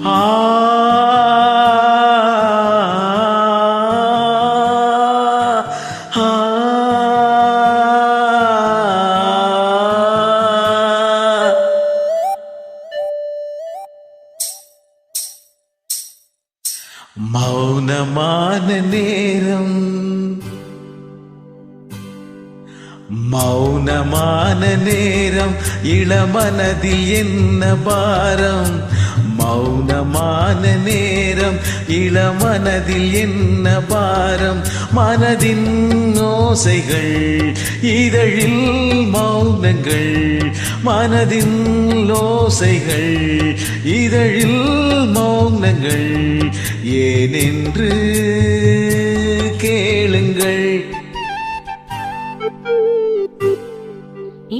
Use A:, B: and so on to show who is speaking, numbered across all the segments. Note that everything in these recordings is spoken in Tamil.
A: ஆ மௌனமான நேரம் மௌனமான நேரம் இளமனதில் என்ன பாரம் மௌனமான நேரம் இளமனதில் என்ன பாரம் மனதின் ஓசைகள் இதழில் மௌனங்கள் மனதின் ஓசைகள் இதழில் மௌனங்கள் ஏனென்று கேளுங்கள்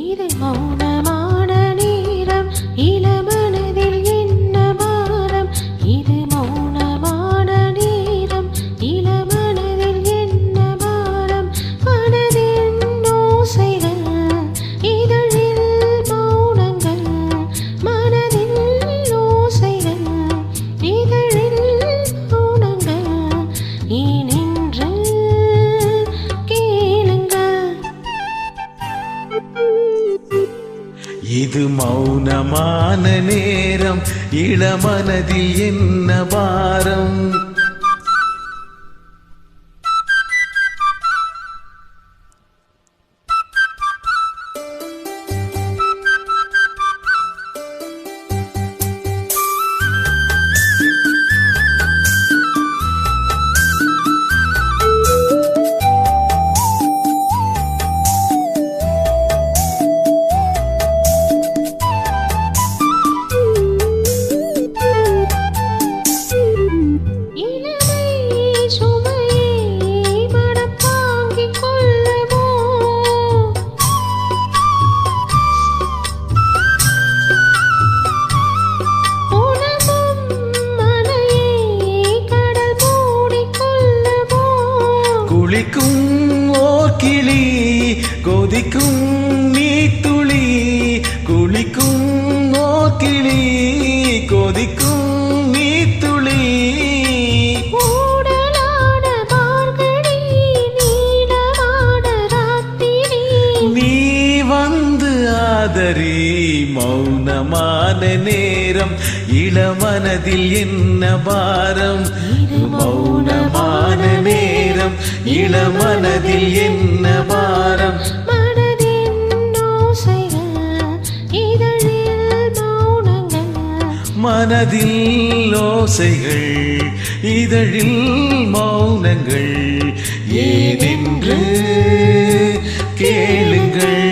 B: இது மௌனமான நேரம் இளமனதில் என்ன பாரம் இது மௌனமான நேரம் இளமனதில் என்ன பாரம் மனதின் ஓசைகள் இதழில் மௌனங்கள் மனதின் ஓசைகள் இதழில் மௌனங்கள் ஏனென்று
A: இது மௌனமான நேரம் இளமனதில் என்ன பாரம் குளிக்கும் ஓர் கிளி கொதிக்கும் நீத்துளி குளிக்கும் ஓர் கிளி கொதிக்கும் நீத்துளி நீ வந்து ஆதரி மௌனமான நேரம் இளமனதில் என்ன பாரம் மௌனமான நேரம் இளமனதில் என்ன பாரம்
B: மனதின் ஓசைகள் இதழில் மௌனங்கள்
A: மனதில் ஓசைகள் இதழில் மௌனங்கள் ஏனென்று கேளுங்கள்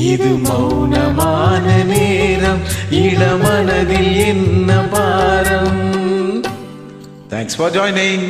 A: இது மௌனமான நேரம் இளமனதில் என்ன பாரம். Thanks for joining.